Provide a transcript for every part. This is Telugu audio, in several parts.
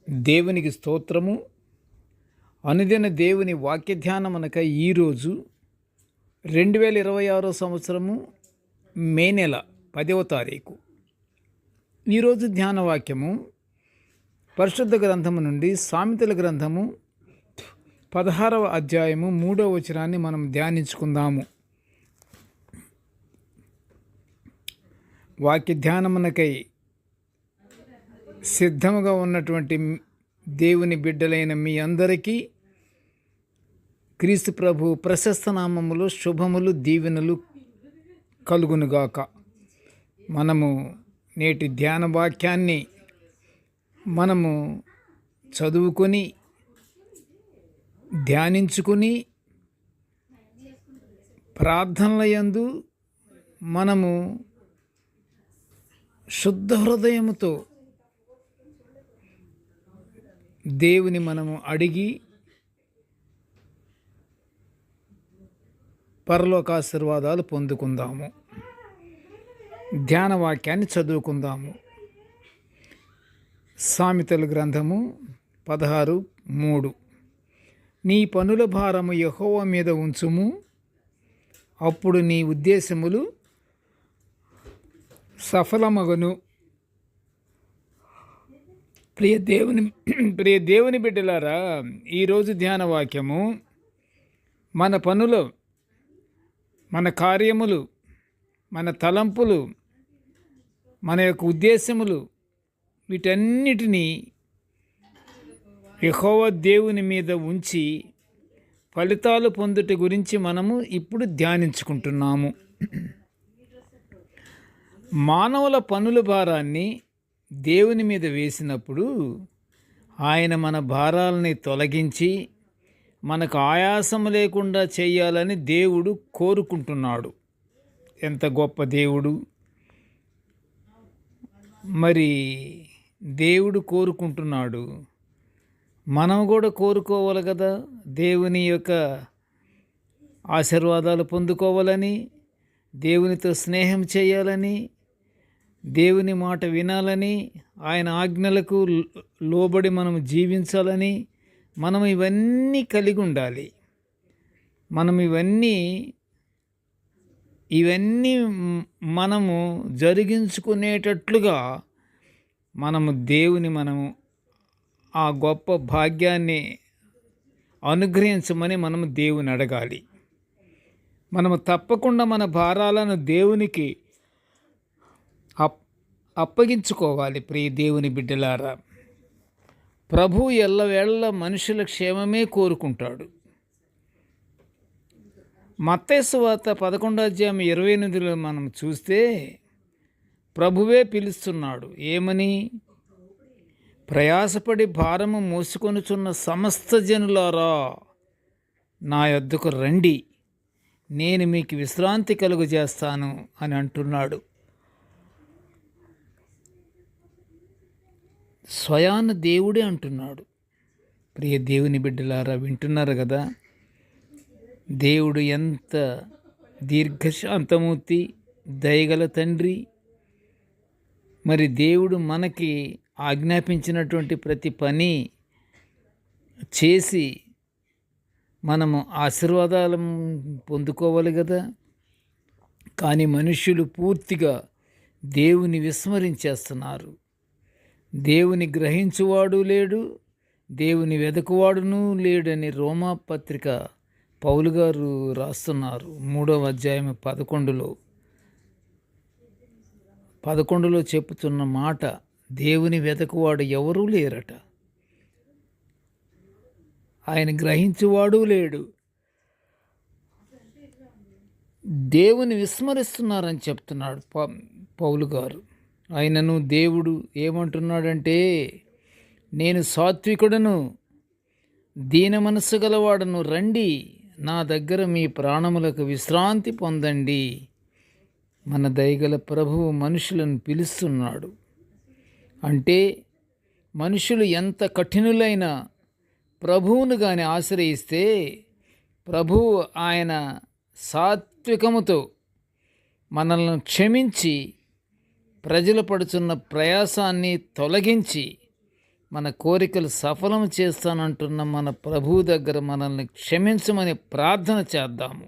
దేవునికి స్తోత్రము. అనుదిన దేవుని వాక్య ధ్యానమనక ఈరోజు 2026 సంవత్సరము మే నెల 10వ తారీఖు. ఈరోజు ధ్యాన వాక్యము పరిశుద్ధ గ్రంథము నుండి సామెతల గ్రంథము 16వ అధ్యాయము 3వ వచనాన్ని మనం ధ్యానించుకుందాము. వాక్య ధ్యానమునకై సిద్ధముగా ఉన్నటువంటి దేవుని బిడ్డలైన మీ అందరికీ క్రీస్తు ప్రభు ప్రశస్త నామములో శుభములు దీవెనలు కలుగునుగాక. మనము నేటి ధ్యాన వాక్యాన్ని మనము చదువుకొని ధ్యానించుకుని ప్రార్థనల యందు మనము శుద్ధ హృదయముతో దేవుని మనము అడిగి పరలోకాశీర్వాదాలు పొందుకుందాము. ధ్యాన వాక్యాన్ని చదువుకుందాము. సామెతల గ్రంథము 16:3. నీ పనుల భారము యెహోవా మీద ఉంచుము, అప్పుడు నీ ఉద్దేశములు సఫలమగును. ప్రియ దేవుని బిడ్డలారా, ఈరోజు ధ్యాన వాక్యము మన పనులు, మన కార్యములు, మన తలంపులు, మన యొక్క ఉద్దేశములు వీటన్నిటినీ యెహోవా దేవుని మీద ఉంచి ఫలితాలు పొందుట గురించి మనము ఇప్పుడు ధ్యానించుకుంటున్నాము. మానవుల పనుల భారాన్ని దేవుని మీద వేసినప్పుడు ఆయన మన భారాలని తొలగించి మనకు ఆయాసం లేకుండా చేయాలని దేవుడు కోరుకుంటున్నాడు. ఎంత గొప్ప దేవుడు! మరి దేవుడు కోరుకుంటున్నాడు, మనం కూడా కోరుకోవాలి కదా. దేవుని యొక్క ఆశీర్వాదాలు పొందుకోవాలని, దేవునితో స్నేహం చేయాలని, దేవుని మాట వినాలని, ఆయన ఆజ్ఞలకు లోబడి మనం జీవించాలని, మనం ఇవన్నీ కలిగి ఉండాలి. మనం ఇవన్నీ మనము జరిగించుకునేటట్లుగా మనము ఆ గొప్ప భాగ్యాన్ని అనుగ్రహించమని మనము దేవుని అడగాలి. మనము తప్పకుండా మన భారాలను దేవునికి అప్పగించుకోవాలి. ప్రియ దేవుని బిడ్డలారా, ప్రభు ఎల్లవేళ మనుషుల క్షేమమే కోరుకుంటాడు. మత్తయి సువార్త 11:28 మనం చూస్తే ప్రభువే పిలుస్తున్నాడు. ఏమని? ప్రయాసపడి భారము మోసుకొనుచున్న సమస్త జనులారా, నా యొద్దకు రండి, నేను మీకు విశ్రాంతి కలుగజేస్తాను అని అంటున్నాడు. స్వయాన దేవుడే అంటున్నాడు. ప్రియ దేవుని బిడ్డలారా, వింటున్నారు కదా. దేవుడు ఎంత దీర్ఘశాంతమూర్తి, దయగల తండ్రి. మరి దేవుడు మనకి ఆజ్ఞాపించినటువంటి ప్రతి పని చేసి మనము ఆశీర్వాదాలను పొందుకోవాలి కదా. కానీ మనుష్యులు పూర్తిగా దేవుని విస్మరించేస్తున్నారు. దేవుని గ్రహించువాడు లేడు, దేవుని వెదకువాడును లేడని రోమా పత్రిక పౌలు గారు రాస్తున్నారు. 3వ అధ్యాయం 11లో చెప్పుతున్న మాట, దేవుని వెదకువాడు ఎవరూ లేరట, ఆయన గ్రహించువాడు లేడు. దేవుని విస్మరిస్తున్నారని చెప్తున్నాడు పౌలు గారు. ఆయనను దేవుడు ఏమంటున్నాడంటే, నేను సాత్వికుడను, దీన మనస్సు గలవాడను, రండి నా దగ్గర మీ ప్రాణములకు విశ్రాంతి పొందండి. మన దయగల ప్రభువు మనుషులను పిలుస్తున్నాడు. అంటే మనుషులు ఎంత కఠినులైనా ప్రభువును గాని ఆశ్రయిస్తే ప్రభువు ఆయన సాత్వికముతో మనల్ని క్షమించి ప్రజలు పడుతున్న ప్రయాసాన్ని తొలగించి మన కోరికలు సఫలం చేస్తానంటున్న మన ప్రభువు దగ్గర మనల్ని క్షమించమని ప్రార్థన చేద్దాము.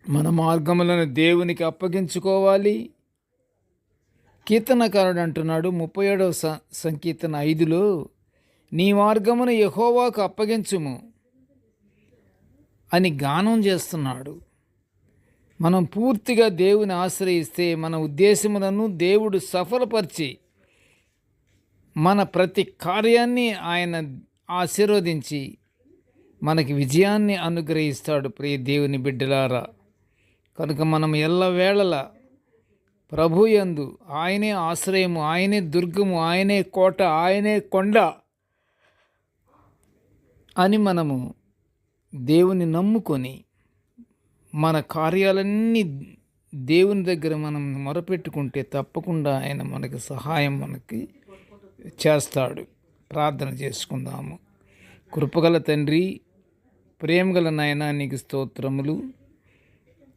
మన మార్గములను దేవునికి అప్పగించుకోవాలి. కీర్తనకారుడు అంటున్నాడు 37వ సంకీర్తన 5లో, నీ మార్గమును యెహోవాకు అప్పగించుము అని గానం చేస్తున్నాడు. మనం పూర్తిగా దేవుని ఆశ్రయిస్తే మన ఉద్దేశములను దేవుడు సఫలపరిచి మన ప్రతి కార్యాన్ని ఆయన ఆశీర్వదించి మనకి విజయాన్ని అనుగ్రహిస్తాడు. ప్రియ దేవుని బిడ్డలారా, కనుక మనం ఎల్లవేళలా ప్రభు యందు ఆయనే ఆశ్రయము, ఆయనే దుర్గము, ఆయనే కోట, ఆయనే కొండ అని మనము దేవుని నమ్ముకొని మన కార్యాలన్నీ దేవుని దగ్గర మనం మొరపెట్టుకుంటే తప్పకుండా ఆయన మనకి సహాయం చేస్తాడు. ప్రార్థన చేసుకుందాము. కృపగల తండ్రి, ప్రేమగల నాయనా, నీకు స్తోత్రములు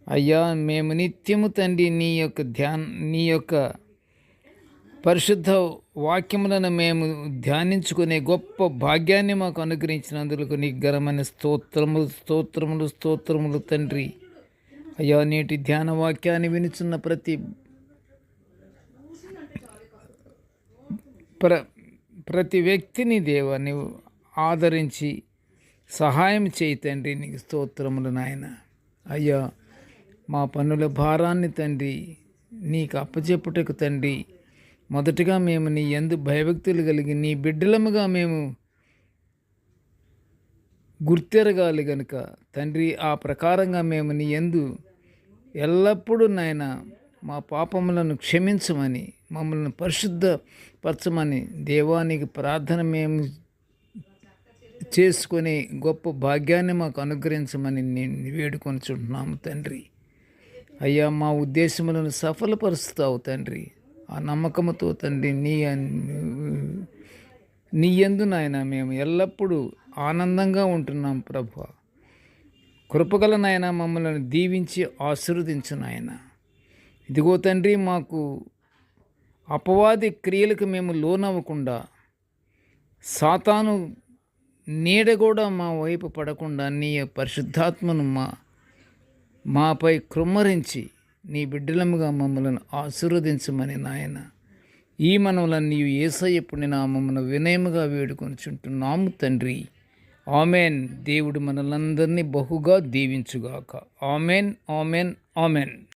అయ్యా. మేము నిత్యము తండ్రి నీ యొక్క పరిశుద్ధ వాక్యములను మేము ధ్యానించుకునే గొప్ప భాగ్యాన్ని మాకు అనుగ్రహించినందుకు నీకు ఘనమైన స్తోత్రములు స్తోత్రములు స్తోత్రములు తండ్రి. అయ్యా, నేటి ధ్యాన వాక్యాన్ని వినుచున్న ప్రతి వ్యక్తిని దేవా నీవు ఆదరించి సహాయం చేయి తండ్రి. నీకు స్తోత్రములు నాయన. అయ్యా, మా పన్నుల భారాన్ని తండ్రి నీకు అప్పచెప్పుటకు తండ్రి మొదటగా మేము నీ యందు భయభక్తులు కలిగి నీ బిడ్డలముగా మేము గుర్తెరగాలి గనుక తండ్రి, ఆ ప్రకారంగా మేము నీ యందు ఎల్లప్పుడూ నాయన మా పాపములను క్షమించమని, మమ్మల్ని పరిశుద్ధపరచమని దేవానికి ప్రార్థన మేము చేసుకొని గొప్ప భాగ్యాన్ని మాకు అనుగ్రహించమని నేను వేడుకొనిచుంటున్నాము తండ్రి. అయ్యా, మా ఉద్దేశములను సఫలపరుస్తావు తండ్రి. ఆ నమ్మకముతో తండ్రి నీ యందు నాయన మేము ఎల్లప్పుడూ ఆనందంగా ఉంటున్నాం ప్రభువా. కృపగల నాయన మమ్మల్ని దీవించి ఆశీర్వదించు నాయన. ఇదిగో తండ్రి, మాకు అపవాది క్రియలకు మేము లోనవ్వకుండా, సాతాను నీడ కూడా మా వైపు పడకుండా నీ పరిశుద్ధాత్మను మాపై కృమ్మరించి నీ బిడ్డలముగా మమ్మల్ని ఆశీర్వదించమని నాయన ఈ మనవులను నీవు యేసయ్య పుణ్య నామమున వినయముగా వేడుకొనిచుంటున్నాము తండ్రి. ఆమెన్. దేవుడు మనలందరినీ బహుగా దీవించుగాక. Amen, amen, amen.